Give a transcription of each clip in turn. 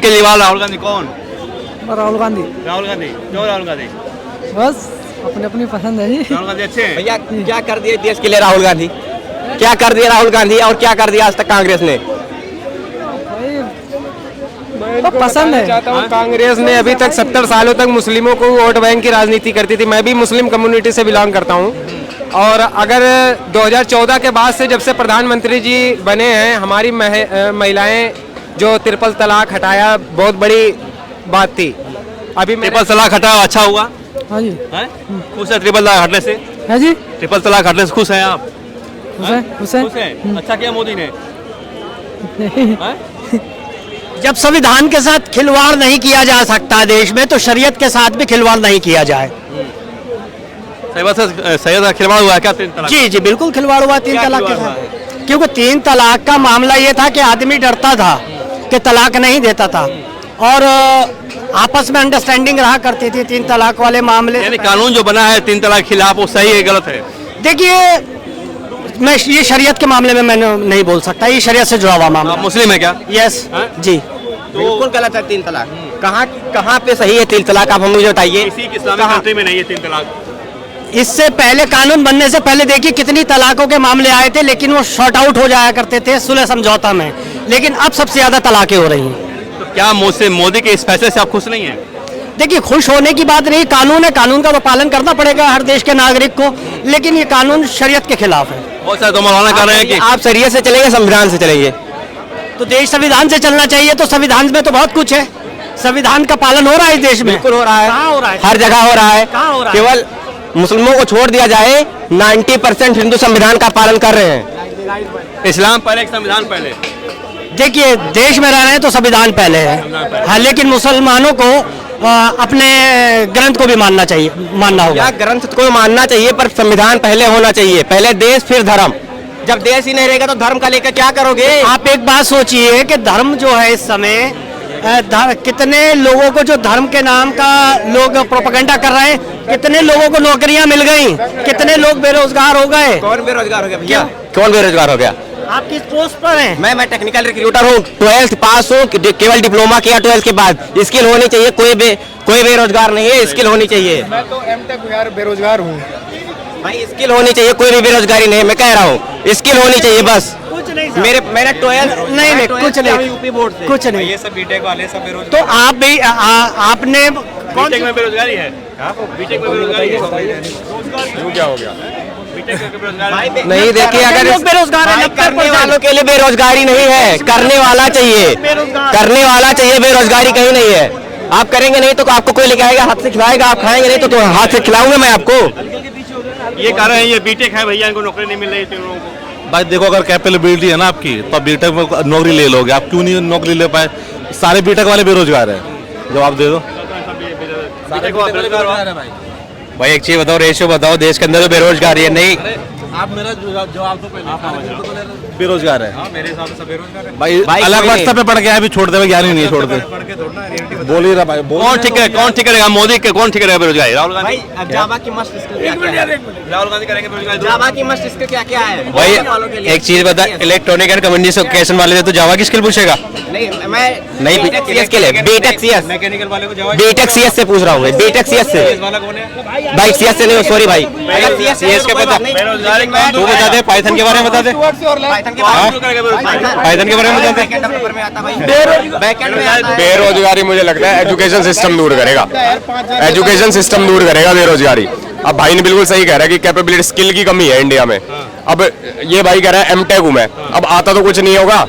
केजरीवाल, राहुल गांधी, कौन? राहुल गांधी। राहुल गांधी, क्यों राहुल गांधी? बस अपनी अपनी पसंद है जी। राहुल गांधी अच्छे हैं। भैया क्या कर दिए देश के लिए राहुल गांधी? क्या कर दिया राहुल गांधी और क्या कर दिया आज तक कांग्रेस ने? तो पसंद है। चाहता हूँ कांग्रेस ने अभी तक 70 सालों तक मुस्लिमों को वोट बैंक की राजनीति करती थी। मैं भी मुस्लिम कम्युनिटी से बिलोंग करता हूँ और अगर 2014 के बाद से जब से प्रधानमंत्री जी बने हैं, हमारी महिलाएं जो ट्रिपल तलाक हटाया बहुत बड़ी बात थी। अभी ट्रिपल तलाक हटा, अच्छा हुआ? हाँ जी। हैं? खुश है ट्रिपल तलाक हटने से? है जी। ट्रिपल तलाक हटने से खुश हैं आप? खुश है, खुश है। खुश हैं? अच्छा किया मोदी ने? हैं? जब संविधान के साथ खिलवाड़ नहीं किया जा सकता देश में, तो शरीयत के साथ भी खिलवाड़ नहीं किया जाए। सही खिलवाड़ हुआ है क्या तीन तलाक? जी जी बिल्कुल खिलवाड़ हुआ तीन तलाक के साथ, क्योंकि तीन तलाक का मामला ये था कि आदमी डरता था कि तलाक नहीं देता था और आपस में अंडरस्टैंडिंग रहा करती थी तीन तलाक वाले मामले। यानी कानून जो बना है तीन तलाक के खिलाफ, वो सही है गलत है? देखिए, मैं ये शरीयत के मामले में मैंने नहीं बोल सकता, ये शरीयत से जुड़ा हुआ मामला। आप मुस्लिम है क्या? यस जी। बिल्कुल गलत है तीन तलाक। कहाँ पे सही है तीन तलाक, आप हमें मुझे बताइए। किसी इस्लामिक कंट्री में नहीं है तीन तलाक। इससे पहले कानून बनने से पहले देखिए कितनी तलाकों के मामले आए थे, लेकिन वो शॉर्ट आउट हो जाया करते थे सुलह समझौता में, लेकिन अब सबसे ज्यादा तलाकें हो रही हैं। तो क्या मोदी के इस फैसले से आप खुश नहीं हैं? देखिए, खुश होने की बात नहीं, कानून है, कानून का तो पालन करना पड़ेगा हर देश के नागरिक को, लेकिन ये कानून शरीयत के खिलाफ है। बहुत सारे तो मौलाना कह रहे हैं कि आप शरीयत से चलेंगे संविधान से चलेंगे? तो देश संविधान से चलना चाहिए, तो संविधान में तो बहुत कुछ है, संविधान का पालन हो रहा है इस देश में। बिल्कुल हो रहा है। कहाँ हो रहा है? हर जगह हो रहा है। कहाँ हो रहा है? केवल मुस्लिमों को छोड़ दिया जाए, 90% हिंदू संविधान का पालन कर रहे हैं। इस्लाम पहले, संविधान पहले। देखिए, देश में रह रहे हैं तो संविधान पहले है, हाँ, लेकिन मुसलमानों को अपने ग्रंथ को भी मानना चाहिए, मानना होगा। ग्रंथ को मानना चाहिए, पर संविधान पहले होना चाहिए। पहले देश फिर धर्म। जब देश ही नहीं रहेगा तो धर्म का लेकर क्या करोगे? आप एक बात सोचिए कि धर्म जो है इस समय कितने लोगों को जो धर्म के नाम का लोग प्रोपेगेंडा कर रहे हैं, कितने लोगों को नौकरियां मिल गई, कितने लोग बेरोजगार हो गए। कौन बेरोजगार हो गया भैया? कौन बेरोजगार हो गया? आप किस पोस्ट पर हैं? मैं टेक्निकल रिक्रूटर हूँ, 12th पास हूँ, केवल डिप्लोमा किया 12th के बाद। स्किल होनी चाहिए, कोई बेरोजगार नहीं है, स्किल होनी चाहिए। मैं तो एमटेक यार बेरोजगार हूँ भाई, स्किल होनी चाहिए, कोई भी बेरोजगारी नहीं है, मैं कह रहा हूँ स्किल होनी चाहिए बस। कुछ नहीं मेरा 12 नहीं कुछ नहीं, यूपी बोर्ड से। कुछ नहीं। ये सब बीटेक वाले सब बेरोजगार। तो आप भी आपने बीटेक में बेरोजगारी है? बीटेक में बेरोजगारी है? क्या हो गया? बीटेक में बेरोजगारी नहीं, देखिए, अगर लोग बेरोजगार हैं, करने वालों के लिए बेरोजगारी नहीं है, करने वाला चाहिए, करने वाला चाहिए, बेरोजगारी कहीं नहीं है। आप करेंगे नहीं तो आपको कोई लेके आएगा, हाथ से खिलाएगा, आप खाएंगे नहीं तो हाथ से खिलाऊंगा मैं आपको। ये कह रहे हैं ये बीटेक है भैया, इनको नौकरी नहीं मिल रही तीन लोगों को। भाई देखो, अगर कैपेबिलिटी है ना आपकी, तो आप बीटेक में नौकरी ले लोगे। आप क्यों नहीं नौकरी ले पाए? सारे बीटेक वाले बेरोजगार हैं। जवाब दे दो। भाई एक चीज बताओ, रेशियो बताओ, देश के अंदर तो बेरोजगारी है नहीं? आप मेरा जवाब दो पहले। बेरोजगार है मेरे हिसाब से सब बेरोजगार है भाई। अलग कोई स्तर पे पढ़ के आए, अभी छोड़ दे, ज्ञान ही नहीं छोड़ते। बोल ही रहा भाई। कौन ठीक है? कौन ठीक करेगा? मोदी के कौन ठीक करेगा बेरोजगारी? राहुल गांधी? भाई जावा की मस्त स्किल क्या है? राहुल गांधी करेंगे बेरोजगारी? जावा की मस्त स्किल क्या है? भाई एक चीज बता, इलेक्ट्रॉनिक एंड कम्युनिकेशन वाले से तो जावा की स्किल पूछेगा? नहीं, मैं नहीं बीटेक सीएस के लिए, बीटेक सीएस, मैकेनिकल वाले को जवाब। बीटेक सीएस से पूछ रहा हूँ, बीटेक सीएस से। वाला कौन है? भाई सीएस से नहीं, सॉरी भाई, सीएस के पता, बेरोजगारी तू बता दे, पाइथन के बारे में बता दे, पाइथन के पाइथन के बारे में बता दे। बेरोजगारी मुझे लगता है एजुकेशन सिस्टम दूर करेगा, एजुकेशन सिस्टम दूर करेगा बेरोजगारी। अब भाई ने बिल्कुल सही कह रहा है कि कैपेबिलिटी स्किल की कमी है इंडिया में। अब ये भाई कह रहा है एमटेक हूं मैं, अब आता तो कुछ नहीं होगा।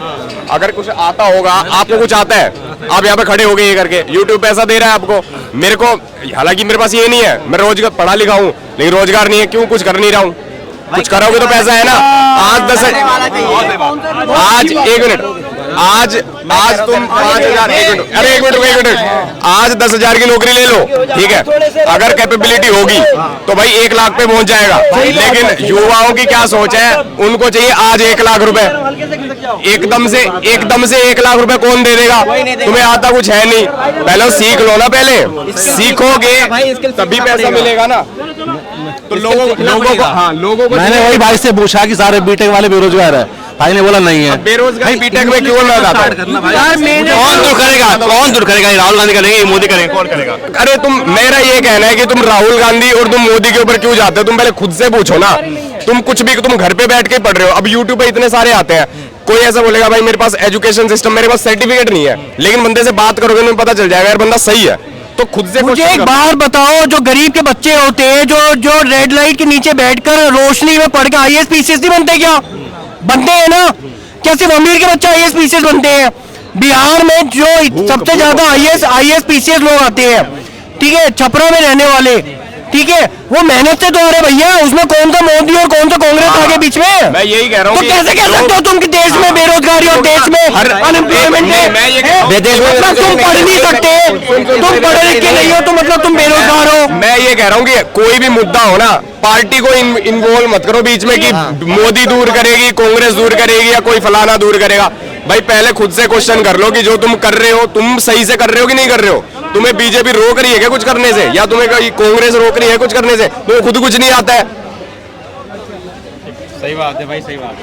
अगर कुछ आता होगा, आपको कुछ आता है, आप यहाँ पे खड़े हो गए ये करके, यूट्यूब पैसा दे रहा है आपको, मेरे को, हालांकि मेरे पास ये नहीं है, मैं रोजगार पढ़ा लिखा हूँ लेकिन रोजगार नहीं है, क्यों? कुछ कर नहीं रहा हूँ। कुछ करोगे तो पैसा है ना। आज 1 मिनट, आज तुम 5,000, एक मिनट, आज 10,000 की नौकरी ले लो, ठीक है, अगर कैपेबिलिटी होगी तो भाई 1 लाख पे पहुंच जाएगा। लेकिन युवाओं की क्या सोच है, उनको चाहिए आज 1 लाख रुपए, एकदम से 1 लाख रुपए कौन दे देगा? तुम्हें आता कुछ है नहीं, पहले सीख लो ना, पहले सीखोगे तभी पैसा मिलेगा ना। तो लोगों को मैंने वही भाई से पूछा कि सारे बीटेक वाले बेरोजगार है, भाई ने बोला नहीं है। बेरोजगारी बीटेक में क्यों ना जाता है? कौन दूर करेगा, कौन दूर करेगा? ये राहुल गांधी करेंगे, ये मोदी करेंगे, कौन करेगा? अरे तुम, मेरा ये कहना है कि तुम राहुल गांधी और तुम मोदी के ऊपर क्यों जाते हो? तुम पहले खुद से पूछो ना। तुम कुछ भी, तुम घर पे बैठ के पढ़ रहे हो, अब यूट्यूब पे इतने सारे आते हैं। कोई ऐसा बोलेगा भाई मेरे पास एजुकेशन सिस्टम, मेरे पास सर्टिफिकेट नहीं है, लेकिन बंदे से बात करोगे तो पता चल जाएगा यार बंदा सही है। तो खुद से मुझे एक बात बताओ, जो गरीब के बच्चे होते हैं, जो रेड लाइट के नीचे बैठकर रोशनी में पढ़ के आईएएस पीसीएस नहीं बनते क्या? बनते हैं ना? क्या सिर्फ अमीर के बच्चे आईएएस पीसीएस बनते हैं? बिहार में जो सबसे ज्यादा आईएएस पीसीएस लोग आते हैं, ठीक है, छपरा में रहने वाले, ठीक है, वो मेहनत से तो आ रहे भैया। उसमें कौन सा मोदी और कौन सा कांग्रेस आगे बीच में? मैं यही कह रहा हूँ। तो कैसे कह सकते हो तुम कि देश में बेरोजगारी और देश में अनएम्प्लॉयमेंट है? मतलब तुम पढ़ नहीं सकते, तुम पढ़े लिखे नहीं हो तो मतलब तुम बेरोजगार हो। मैं ये कह रहा हूँ कि कोई भी मुद्दा हो ना, पार्टी को इन्वॉल्व मत करो बीच में कि मोदी दूर करेगी, कांग्रेस दूर करेगी या कोई फलाना दूर करेगा। भाई पहले खुद से क्वेश्चन कर लो कि जो तुम कर रहे हो, तुम सही से कर रहे हो कि नहीं कर रहे हो? तुम्हें बीजेपी रोक रही है क्या कुछ करने से, या तुम्हें कांग्रेस रोक रही है कुछ करने से? तुम्हें खुद कुछ नहीं आता है। सही बात है भाई, सही बात है।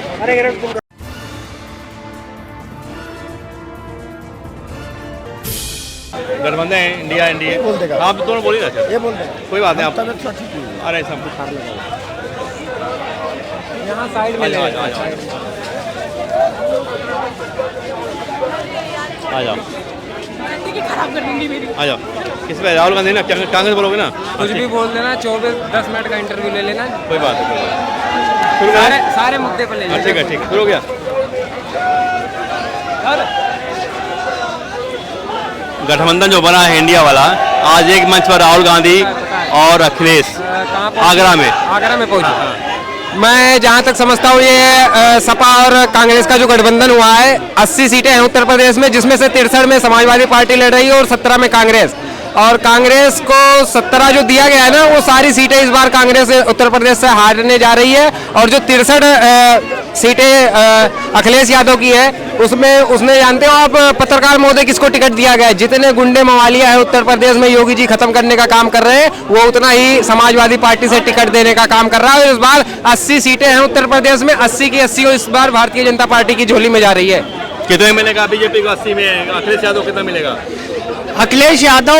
गठबंधन है, इंडिया एनडीए, आप दोनों बोलिए ना। ये बोल देगा, कोई बात नहीं। आप अरे सब यहाँ साइड में आ जाओ, आ जाओ। किस पे? राहुल गांधी ना, कांग्रेस बोलोगे ना? कुछ भी बोल देना, 10 मिनट का इंटरव्यू ले लेना। कोई बात है, कोई बात नहीं। सारे मुद्दे पर ले लेना। ठीक है, ठीक है, शुरू हो गया। गठबंधन जो बना है इंडिया वाला, आज एक मंच पर राहुल गांधी और अखिलेश आगरा में पहुंचे। मैं जहां तक समझता हूँ ये सपा और कांग्रेस का जो गठबंधन हुआ है, 80 सीटें हैं उत्तर प्रदेश में, जिसमें से 63 में समाजवादी पार्टी लड़ रही है और 17 में कांग्रेस। और कांग्रेस को 17 जो दिया गया है ना, वो सारी सीटें इस बार कांग्रेस उत्तर प्रदेश से हारने जा रही है। और जो 63 सीटें अखिलेश यादव की है, उसमें उसने, जानते हो आप पत्रकार महोदय, किसको टिकट दिया गया है? जितने गुंडे मवालिया है उत्तर प्रदेश में योगी जी खत्म करने का काम कर रहे हैं, वो उतना ही समाजवादी पार्टी से टिकट देने का काम कर रहा है। और इस बार 80 सीटें हैं उत्तर प्रदेश में, 80 की 80 इस बार भारतीय जनता पार्टी की झोली में जा रही है। कितने मिलेगा बीजेपी को? 80 में अखिलेश यादव कितना मिलेगा? अखिलेश यादव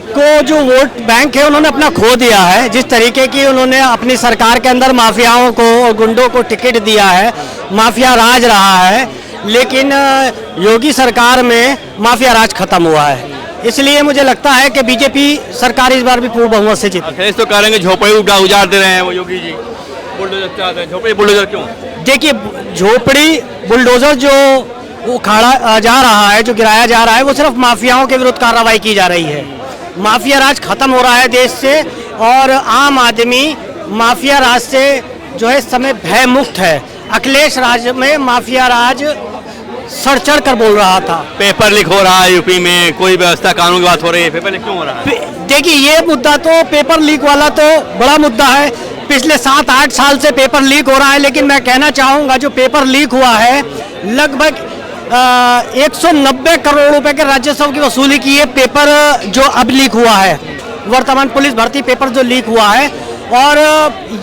को जो वोट बैंक है उन्होंने अपना खो दिया है। जिस तरीके की उन्होंने अपनी सरकार के अंदर माफियाओं को और गुंडों को टिकट दिया है, माफिया राज रहा है, लेकिन योगी सरकार में माफिया राज खत्म हुआ है। इसलिए मुझे लगता है कि बीजेपी सरकार इस बार भी पूर्ण बहुमत से जीती। अखिलेश तो करेंगे झोपड़ी उजाड़ दे रहे हैं वो योगी जी, बुलडोजर चाहते हैं। झोपड़ी बुलडोजर क्यों? देखिए, झोपड़ी बुलडोजर जो उखाड़ा जा रहा है, जो गिराया जा रहा है, वो सिर्फ माफियाओं के विरुद्ध कार्रवाई की जा रही है। माफिया राज खत्म हो रहा है देश से, और आम आदमी माफिया राज से जो है इस समय भय मुक्त है। अखिलेश राज में माफिया राज सर चढ़ कर बोल रहा था। पेपर लीक हो रहा है यूपी में, कोई व्यवस्था कानून की बात हो रही है, पेपर लीक क्यों हो रहा है? देखिए, ये मुद्दा तो पेपर लीक वाला तो बड़ा मुद्दा है। पिछले 7-8 साल से पेपर लीक हो रहा है, लेकिन मैं कहना चाहूँगा जो पेपर लीक हुआ है, लगभग 190 करोड़ रुपए के राजस्व की वसूली की है पेपर जो अब लीक हुआ है। वर्तमान पुलिस भर्ती पेपर जो लीक हुआ है, और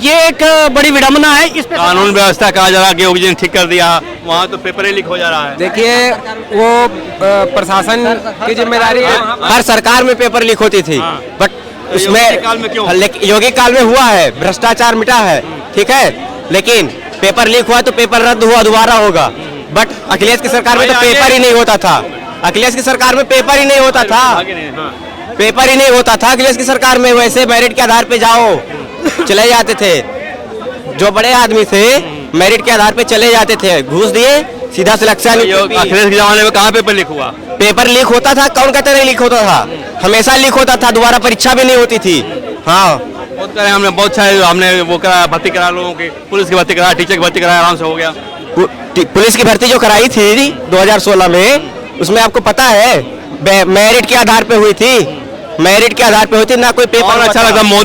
ये एक बड़ी विडंबना है। इस पे कानून व्यवस्था कहा जा रहा है कि योगी जी ने ठीक कर दिया, वहाँ तो पेपर ही लीक हो जा रहा है। देखिए, वो प्रशासन की जिम्मेदारी है। हर सरकार में पेपर लीक होती थी, बट उसमें योगी काल में हुआ है, भ्रष्टाचार मिटा है, ठीक है, लेकिन पेपर लीक हुआ तो पेपर रद्द हुआ, दोबारा होगा। बट अखिलेश की सरकार में तो पेपर ही नहीं होता था। अखिलेश की सरकार में पेपर ही नहीं होता था, पेपर ही नहीं होता था अखिलेश की सरकार में। वैसे मेरिट के आधार पे जाओ, चले जाते थे। जो बड़े आदमी थे मेरिट के आधार पे चले जाते थे, घूस दिए, सीधा सिलेक्शन। अखिलेश के जमाने में कहाँ पेपर लीक हुआ? पेपर लीक होता था, कौन कहते नहीं लीक होता था? हमेशा लीक होता था, दोबारा परीक्षा भी नहीं होती थी। हाँ, बहुत करे हमने, बहुत सारे हमने वो करा, भर्ती करा लोगों की, पुलिस की भर्ती करा, टीचर की भर्ती करा, आराम से हो गया। पुलिस की भर्ती जो कराई थी 2016 में, उसमें आपको पता है मेरिट के आधार पे हुई थी, मेरिट के आधार पे हुई थी, ना कोई पेपर। अच्छा लगा मोदी